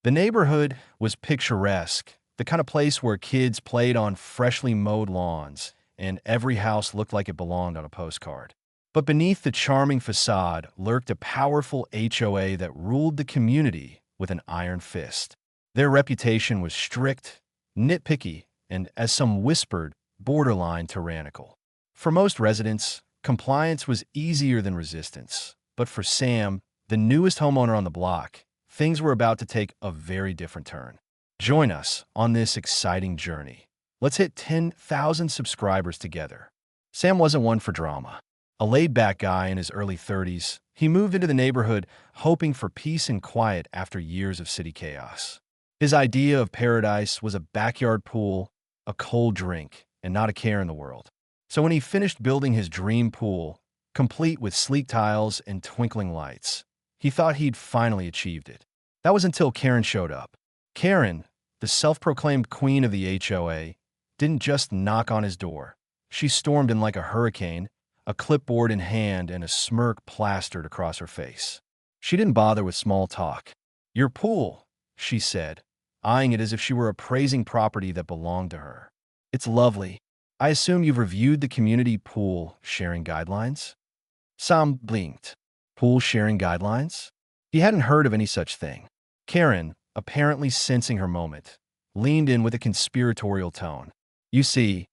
The neighborhood was picturesque, the kind of place where kids played on freshly mowed lawns, and every house looked like it belonged on a postcard. But beneath the charming facade lurked a powerful HOA that ruled the community with an iron fist. Their reputation was strict, nitpicky, and, as some whispered, borderline tyrannical. For most residents, compliance was easier than resistance. But for Sam, the newest homeowner on the block, things were about to take a very different turn. Join us on this exciting journey. Let's hit 10,000 subscribers together. Sam wasn't one for drama. A laid-back guy in his early 30s, he moved into the neighborhood hoping for peace and quiet after years of city chaos. His idea of paradise was a backyard pool, a cold drink, and not a care in the world. So when he finished building his dream pool, complete with sleek tiles and twinkling lights, he thought he'd finally achieved it. That was until Karen showed up. Karen, the self-proclaimed queen of the HOA, didn't just knock on his door. She stormed in like a hurricane, a clipboard in hand and a smirk plastered across her face. She didn't bother with small talk. "Your pool," she said, eyeing it as if she were appraising property that belonged to her. "It's lovely. I assume you've reviewed the community pool sharing guidelines?" Sam blinked. Pool sharing guidelines? He hadn't heard of any such thing. Karen, apparently sensing her moment, leaned in with a conspiratorial tone. "You see,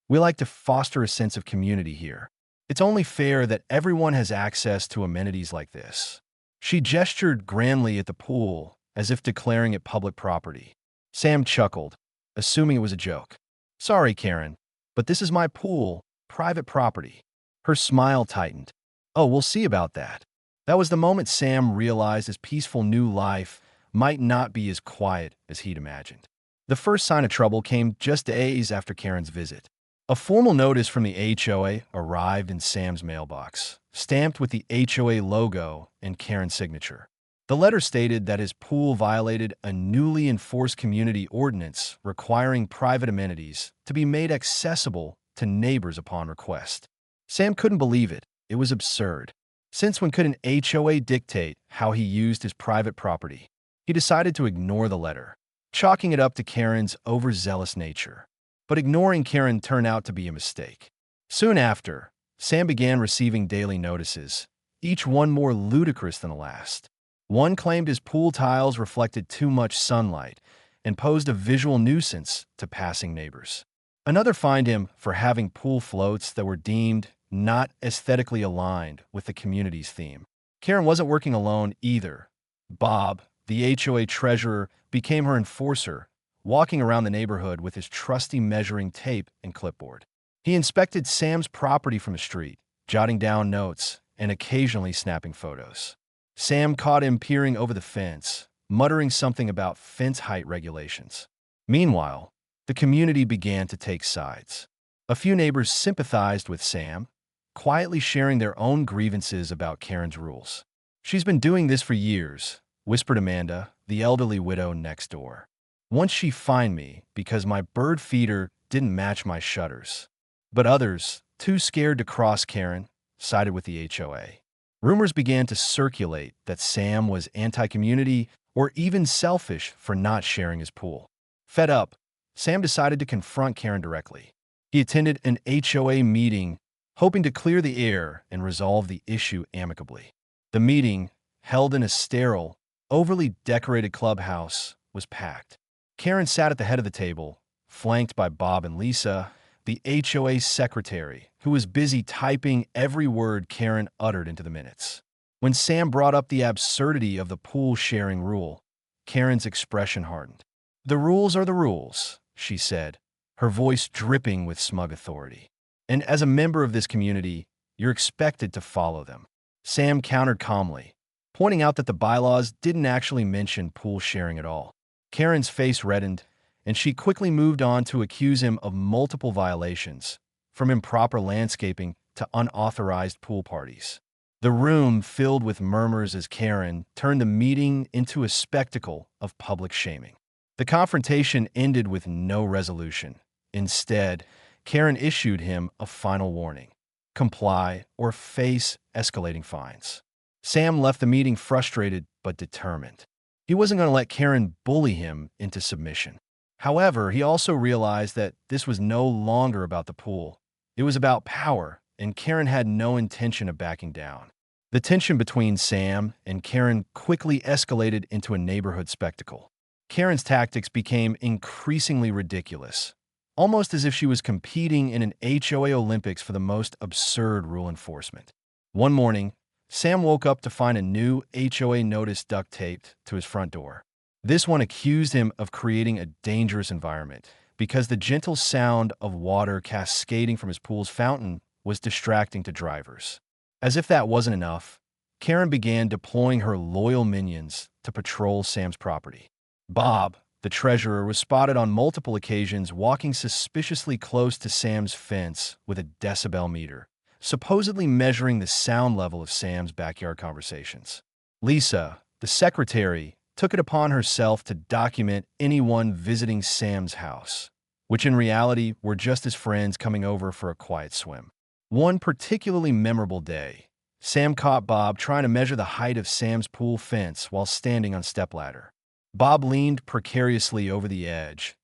we like to foster a sense of community here. It's only fair that everyone has access to amenities like this." She gestured grandly at the pool, as if declaring it public property. Sam chuckled, assuming it was a joke. "Sorry, Karen, but this is my pool, private property." Her smile tightened. "Oh, we'll see about that." That was the moment Sam realized his peaceful new life might not be as quiet as he'd imagined. The first sign of trouble came just days after Karen's visit. A formal notice from the HOA arrived in Sam's mailbox, stamped with the HOA logo and Karen's signature. The letter stated that his pool violated a newly enforced community ordinance requiring private amenities to be made accessible to neighbors upon request. Sam couldn't believe it. It was absurd. Since when could an HOA dictate how he used his private property? He decided to ignore the letter, chalking it up to Karen's overzealous nature. But ignoring Karen turned out to be a mistake. Soon after, Sam began receiving daily notices, each one more ludicrous than the last. One claimed his pool tiles reflected too much sunlight and posed a visual nuisance to passing neighbors. Another fined him for having pool floats that were deemed not aesthetically aligned with the community's theme. Karen wasn't working alone either. Bob, the HOA treasurer, became her enforcer, walking around the neighborhood with his trusty measuring tape and clipboard. He inspected Sam's property from the street, jotting down notes and occasionally snapping photos. Sam caught him peering over the fence, muttering something about fence height regulations. Meanwhile, the community began to take sides. A few neighbors sympathized with Sam, quietly sharing their own grievances about Karen's rules. "She's been doing this for years," whispered Amanda, the elderly widow next door. "Once she fined me because my bird feeder didn't match my shutters." But others, too scared to cross Karen, sided with the HOA. Rumors began to circulate that Sam was anti-community or even selfish for not sharing his pool. Fed up, Sam decided to confront Karen directly. He attended an HOA meeting, hoping to clear the air and resolve the issue amicably. The meeting, held in a sterile, overly decorated clubhouse, was packed. Karen sat at the head of the table, flanked by Bob and Lisa, the HOA secretary, who was busy typing every word Karen uttered into the minutes. When Sam brought up the absurdity of the pool sharing rule, Karen's expression hardened. "The rules are the rules," she said, her voice dripping with smug authority. "And as a member of this community, you're expected to follow them." Sam countered calmly, pointing out that the bylaws didn't actually mention pool sharing at all. Karen's face reddened, and she quickly moved on to accuse him of multiple violations, from improper landscaping to unauthorized pool parties. The room filled with murmurs as Karen turned the meeting into a spectacle of public shaming. The confrontation ended with no resolution. Instead, Karen issued him a final warning: comply or face escalating fines. Sam left the meeting frustrated but determined. He wasn't going to let Karen bully him into submission. However, he also realized that this was no longer about the pool. It was about power, and Karen had no intention of backing down. The tension between Sam and Karen quickly escalated into a neighborhood spectacle. Karen's tactics became increasingly ridiculous, almost as if she was competing in an HOA Olympics for the most absurd rule enforcement. One morning, Sam woke up to find a new HOA notice duct taped to his front door. This one accused him of creating a dangerous environment because the gentle sound of water cascading from his pool's fountain was distracting to drivers. As if that wasn't enough, Karen began deploying her loyal minions to patrol Sam's property. Bob, the treasurer, was spotted on multiple occasions walking suspiciously close to Sam's fence with a decibel meter, supposedly measuring the sound level of Sam's backyard conversations. Lisa, the secretary, took it upon herself to document anyone visiting Sam's house, which in reality were just his friends coming over for a quiet swim. One particularly memorable day, Sam caught Bob trying to measure the height of Sam's pool fence while standing on stepladder. Bob leaned precariously over the edge,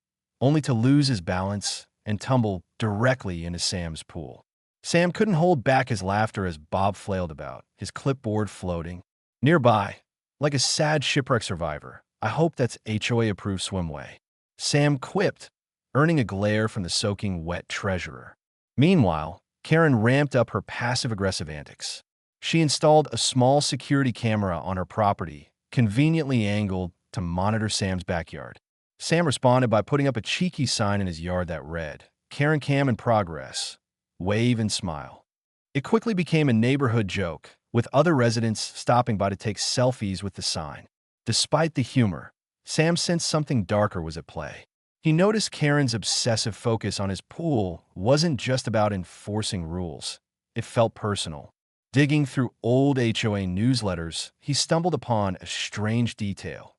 only to lose his balance and tumble directly into Sam's pool. Sam couldn't hold back his laughter as Bob flailed about, his clipboard floating. Nearby, like a sad shipwreck survivor, "I hope that's HOA-approved swimway," Sam quipped, earning a glare from the soaking wet treasurer. Meanwhile, Karen ramped up her passive-aggressive antics. She installed a small security camera on her property, conveniently angled to monitor Sam's backyard. Sam responded by putting up a cheeky sign in his yard that read, "Karen Cam in progress. Wave and smile." It quickly became a neighborhood joke, with other residents stopping by to take selfies with the sign. Despite the humor, Sam sensed something darker was at play. He noticed Karen's obsessive focus on his pool wasn't just about enforcing rules. It felt personal. Digging through old HOA newsletters, he stumbled upon a strange detail.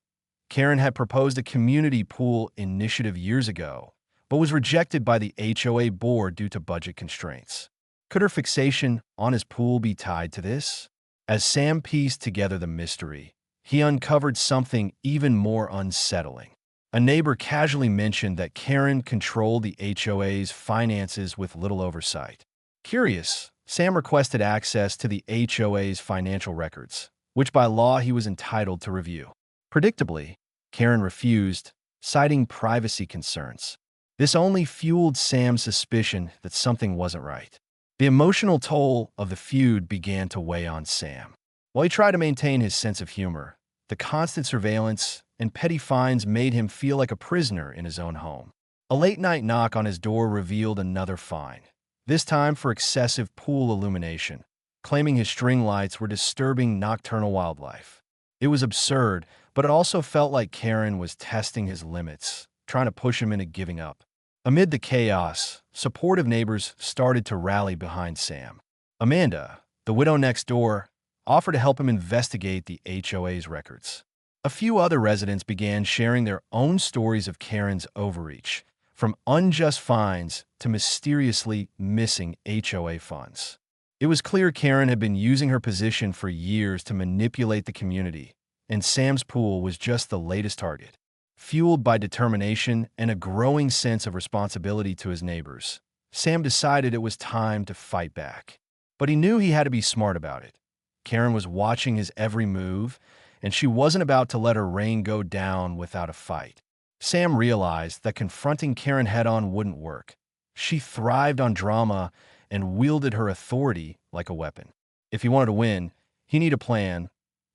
Karen had proposed a community pool initiative years ago, but was rejected by the HOA board due to budget constraints. Could her fixation on his pool be tied to this? As Sam pieced together the mystery, he uncovered something even more unsettling. A neighbor casually mentioned that Karen controlled the HOA's finances with little oversight. Curious, Sam requested access to the HOA's financial records, which by law he was entitled to review. Predictably, Karen refused, citing privacy concerns. This only fueled Sam's suspicion that something wasn't right. The emotional toll of the feud began to weigh on Sam. While he tried to maintain his sense of humor, the constant surveillance and petty fines made him feel like a prisoner in his own home. A late-night knock on his door revealed another fine, this time for excessive pool illumination, claiming his string lights were disturbing nocturnal wildlife. It was absurd, but it also felt like Karen was testing his limits, trying to push him into giving up. Amid the chaos, supportive neighbors started to rally behind Sam. Amanda, the widow next door, offered to help him investigate the HOA's records. A few other residents began sharing their own stories of Karen's overreach, from unjust fines to mysteriously missing HOA funds. It was clear Karen had been using her position for years to manipulate the community, and Sam's pool was just the latest target. Fueled by determination and a growing sense of responsibility to his neighbors, Sam decided it was time to fight back. But he knew he had to be smart about it. Karen was watching his every move, and she wasn't about to let her reign go down without a fight. Sam realized that confronting Karen head-on wouldn't work. She thrived on drama and wielded her authority like a weapon. If he wanted to win, he needed a plan,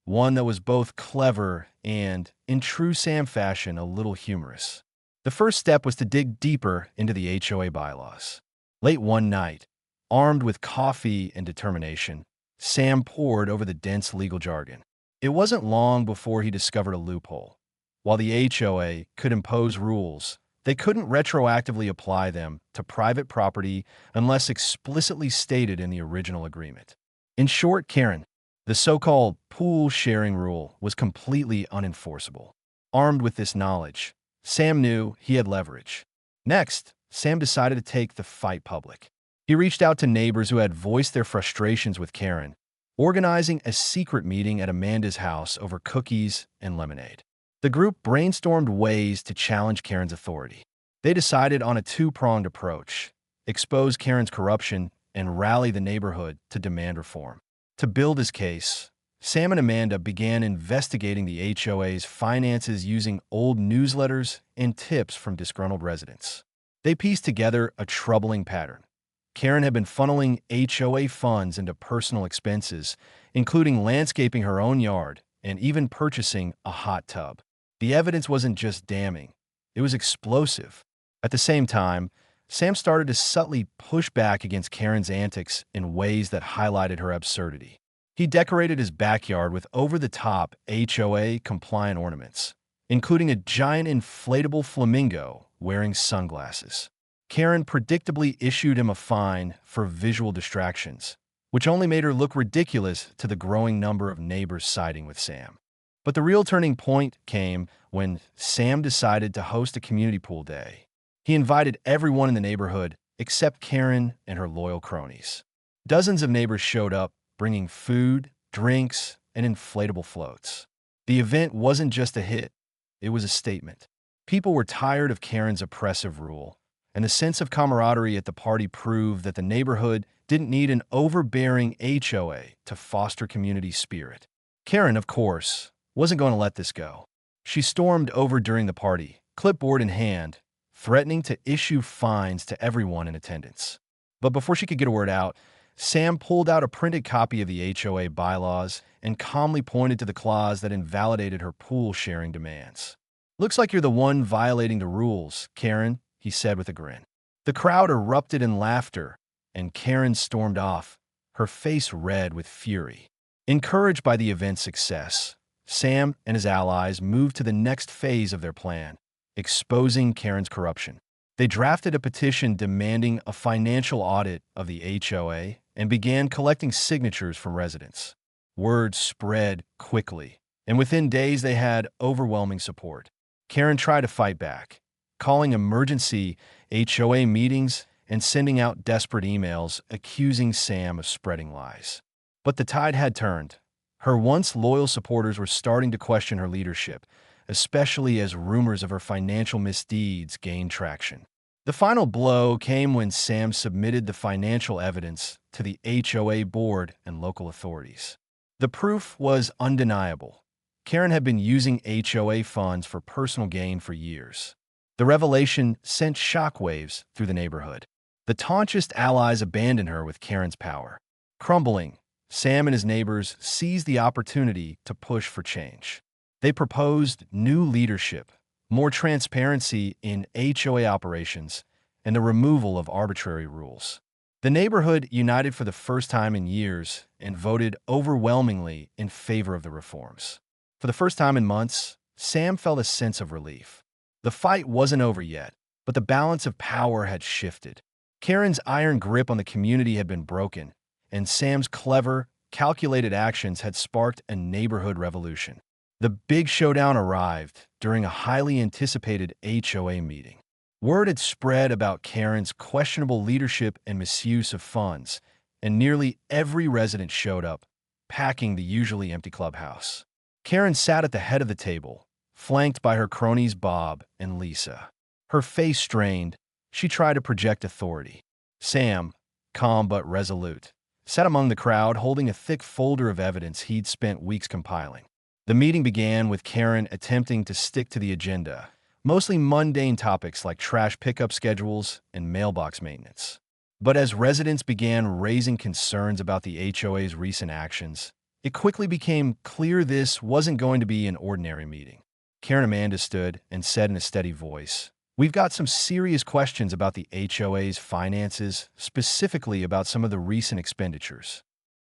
one that was both clever and, in true Sam fashion, a little humorous. The first step was to dig deeper into the HOA bylaws. Late one night, armed with coffee and determination, Sam pored over the dense legal jargon. It wasn't long before he discovered a loophole. While the HOA could impose rules, they couldn't retroactively apply them to private property unless explicitly stated in the original agreement. In short, Karen, the so-called pool sharing rule, was completely unenforceable. Armed with this knowledge, Sam knew he had leverage. Next, Sam decided to take the fight public. He reached out to neighbors who had voiced their frustrations with Karen, organizing a secret meeting at Amanda's house over cookies and lemonade. The group brainstormed ways to challenge Karen's authority. They decided on a two-pronged approach: expose Karen's corruption and rally the neighborhood to demand reform. To build his case, Sam and Amanda began investigating the HOA's finances using old newsletters and tips from disgruntled residents. They pieced together a troubling pattern. Karen had been funneling HOA funds into personal expenses, including landscaping her own yard and even purchasing a hot tub. The evidence wasn't just damning, it was explosive. At the same time, Sam started to subtly push back against Karen's antics in ways that highlighted her absurdity. He decorated his backyard with over-the-top HOA-compliant ornaments, including a giant inflatable flamingo wearing sunglasses. Karen predictably issued him a fine for visual distractions, which only made her look ridiculous to the growing number of neighbors siding with Sam. But the real turning point came when Sam decided to host a community pool day. He invited everyone in the neighborhood except Karen and her loyal cronies. Dozens of neighbors showed up, bringing food, drinks, and inflatable floats. The event wasn't just a hit, it was a statement. People were tired of Karen's oppressive rule, and the sense of camaraderie at the party proved that the neighborhood didn't need an overbearing HOA to foster community spirit. Karen, of course, wasn't going to let this go. She stormed over during the party, clipboard in hand, threatening to issue fines to everyone in attendance. But before she could get a word out, Sam pulled out a printed copy of the HOA bylaws and calmly pointed to the clause that invalidated her pool sharing demands. "Looks like you're the one violating the rules, Karen," he said with a grin. The crowd erupted in laughter, and Karen stormed off, her face red with fury. Encouraged by the event's success, Sam and his allies moved to the next phase of their plan: exposing Karen's corruption. They drafted a petition demanding a financial audit of the HOA and began collecting signatures from residents. Word spread quickly, and within days they had overwhelming support. Karen tried to fight back, calling emergency HOA meetings and sending out desperate emails accusing Sam of spreading lies. But the tide had turned. Her once loyal supporters were starting to question her leadership, especially as rumors of her financial misdeeds gained traction. The final blow came when Sam submitted the financial evidence to the HOA board and local authorities. The proof was undeniable. Karen had been using HOA funds for personal gain for years. The revelation sent shockwaves through the neighborhood. The taunchest allies abandoned her with Karen's power. Crumbling, Sam and his neighbors seized the opportunity to push for change. They proposed new leadership, more transparency in HOA operations, and the removal of arbitrary rules. The neighborhood united for the first time in years and voted overwhelmingly in favor of the reforms. For the first time in months, Sam felt a sense of relief. The fight wasn't over yet, but the balance of power had shifted. Karen's iron grip on the community had been broken, and Sam's clever, calculated actions had sparked a neighborhood revolution. The big showdown arrived during a highly anticipated HOA meeting. Word had spread about Karen's questionable leadership and misuse of funds, and nearly every resident showed up, packing the usually empty clubhouse. Karen sat at the head of the table, flanked by her cronies Bob and Lisa. Her face strained, she tried to project authority. Sam, calm but resolute, sat among the crowd holding a thick folder of evidence he'd spent weeks compiling. The meeting began with Karen attempting to stick to the agenda, mostly mundane topics like trash pickup schedules and mailbox maintenance. But as residents began raising concerns about the HOA's recent actions, it quickly became clear this wasn't going to be an ordinary meeting. Karen Amanda stood and said in a steady voice, "We've got some serious questions about the HOA's finances, specifically about some of the recent expenditures."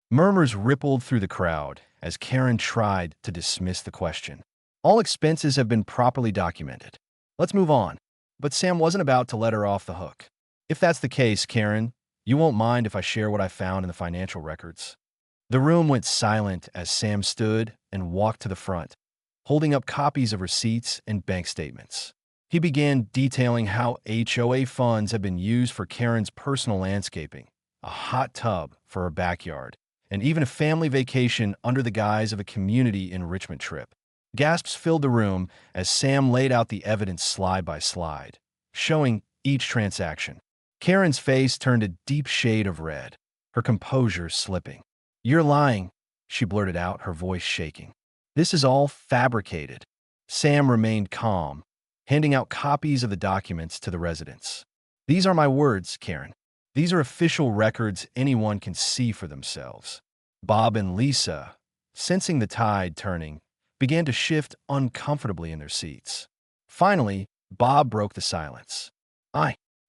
Murmurs rippled through the crowd as Karen tried to dismiss the question. "All expenses have been properly documented. Let's move on." But Sam wasn't about to let her off the hook. "If that's the case, Karen, you won't mind if I share what I found in the financial records." The room went silent as Sam stood and walked to the front, holding up copies of receipts and bank statements. He began detailing how HOA funds had been used for Karen's personal landscaping, a hot tub for her backyard, and even a family vacation under the guise of a community enrichment trip. Gasps filled the room as Sam laid out the evidence slide by slide, showing each transaction. Karen's face turned a deep shade of red, her composure slipping. "You're lying," she blurted out, her voice shaking. "This is all fabricated." Sam remained calm, handing out copies of the documents to the residents. "These are my words, Karen. These are official records anyone can see for themselves." Bob and Lisa, sensing the tide turning, began to shift uncomfortably in their seats. Finally, Bob broke the silence.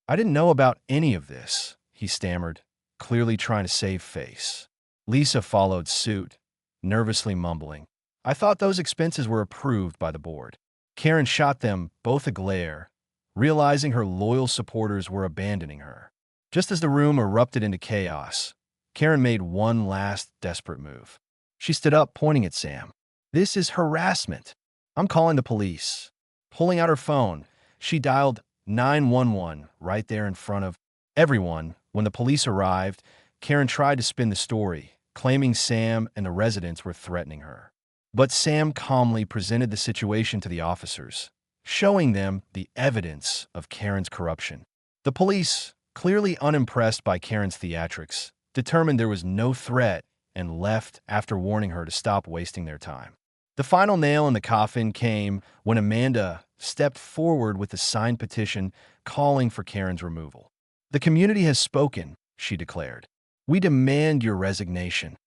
I didn't know about any of this," he stammered, clearly trying to save face. Lisa followed suit, nervously mumbling, "I thought those expenses were approved by the board." Karen shot them both a glare, realizing her loyal supporters were abandoning her. Just as the room erupted into chaos, Karen made one last desperate move. She stood up, pointing at Sam. "This is harassment. I'm calling the police." Pulling out her phone, she dialed 911 right there in front of everyone. When the police arrived, Karen tried to spin the story, claiming Sam and the residents were threatening her. But Sam calmly presented the situation to the officers, showing them the evidence of Karen's corruption. The police, clearly unimpressed by Karen's theatrics, determined there was no threat and left after warning her to stop wasting their time. The final nail in the coffin came when Amanda stepped forward with a signed petition calling for Karen's removal. "The community has spoken," she declared. "We demand your resignation."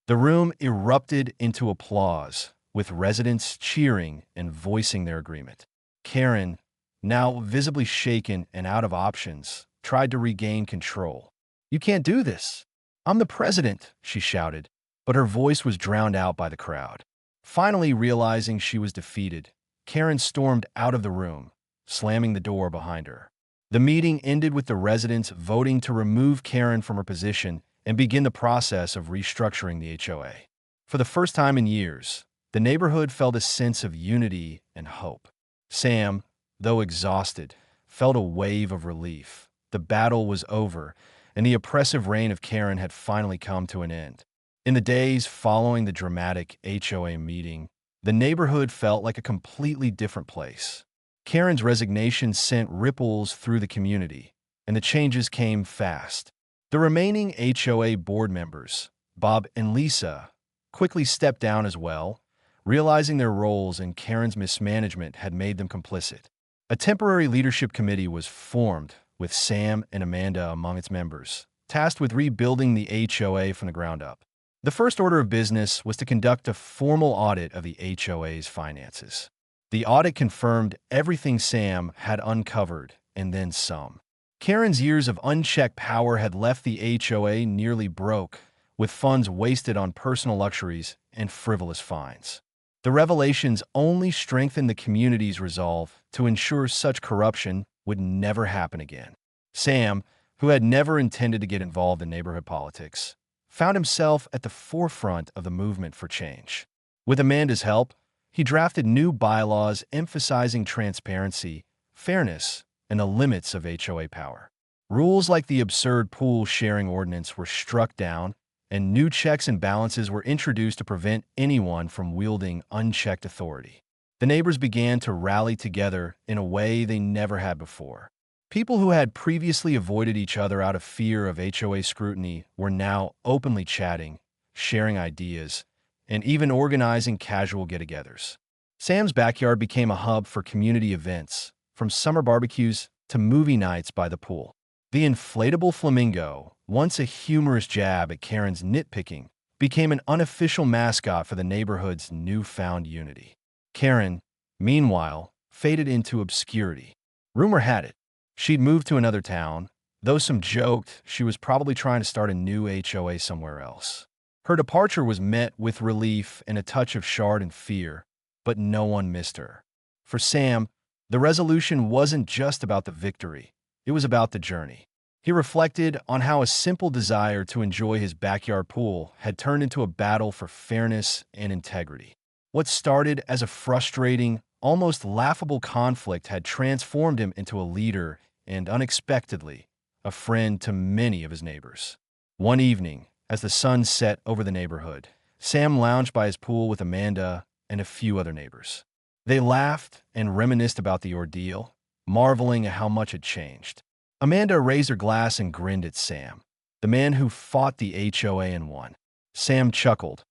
The room erupted into applause, with residents cheering and voicing their agreement. Karen, now visibly shaken and out of options, tried to regain control. "You can't do this. I'm the president," she shouted, but her voice was drowned out by the crowd. Finally realizing she was defeated, Karen stormed out of the room, slamming the door behind her. The meeting ended with the residents voting to remove Karen from her position and begin the process of restructuring the HOA. For the first time in years, the neighborhood felt a sense of unity and hope. Sam, though exhausted, felt a wave of relief. The battle was over, and the oppressive reign of Karen had finally come to an end. In the days following the dramatic HOA meeting, the neighborhood felt like a completely different place. Karen's resignation sent ripples through the community, and the changes came fast. The remaining HOA board members, Bob and Lisa, quickly stepped down as well, realizing their roles in Karen's mismanagement had made them complicit. A temporary leadership committee was formed, with Sam and Amanda among its members, tasked with rebuilding the HOA from the ground up. The first order of business was to conduct a formal audit of the HOA's finances. The audit confirmed everything Sam had uncovered, and then some. Karen's years of unchecked power had left the HOA nearly broke, with funds wasted on personal luxuries and frivolous fines. The revelations only strengthened the community's resolve to ensure such corruption would never happen again. Sam, who had never intended to get involved in neighborhood politics, found himself at the forefront of the movement for change. With Amanda's help, he drafted new bylaws emphasizing transparency, fairness, and the limits of HOA power. Rules like the absurd pool sharing ordinance were struck down, and new checks and balances were introduced to prevent anyone from wielding unchecked authority. The neighbors began to rally together in a way they never had before. People who had previously avoided each other out of fear of HOA scrutiny were now openly chatting, sharing ideas, and even organizing casual get-togethers. Sam's backyard became a hub for community events, from summer barbecues to movie nights by the pool. The inflatable flamingo, once a humorous jab at Karen's nitpicking, became an unofficial mascot for the neighborhood's newfound unity. Karen, meanwhile, faded into obscurity. Rumor had it she'd moved to another town, though some joked she was probably trying to start a new HOA somewhere else. Her departure was met with relief and a touch of chagrin and fear, but no one missed her. For Sam, the resolution wasn't just about the victory, it was about the journey. He reflected on how a simple desire to enjoy his backyard pool had turned into a battle for fairness and integrity. What started as a frustrating, almost laughable conflict had transformed him into a leader and, unexpectedly, a friend to many of his neighbors. One evening, as the sun set over the neighborhood, Sam lounged by his pool with Amanda and a few other neighbors. They laughed and reminisced about the ordeal, marveling at how much had changed. Amanda raised her glass and grinned at Sam, the man who fought the HOA and won. Sam chuckled,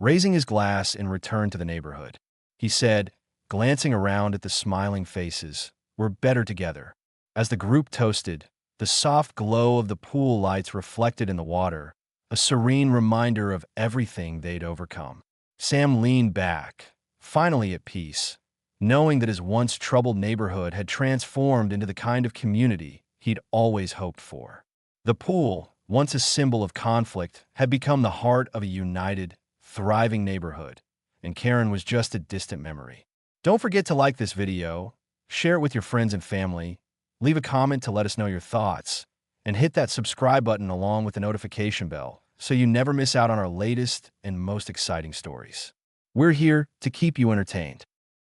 raising his glass in return to the neighborhood. He said, glancing around at the smiling faces, "We're better together." As the group toasted, the soft glow of the pool lights reflected in the water, a serene reminder of everything they'd overcome. Sam leaned back, finally at peace, knowing that his once troubled neighborhood had transformed into the kind of community he'd always hoped for. The pool, once a symbol of conflict, had become the heart of a united, thriving neighborhood, and Karen was just a distant memory. Don't forget to like this video, share it with your friends and family, leave a comment to let us know your thoughts, and hit that subscribe button along with the notification bell so you never miss out on our latest and most exciting stories. We're here to keep you entertained.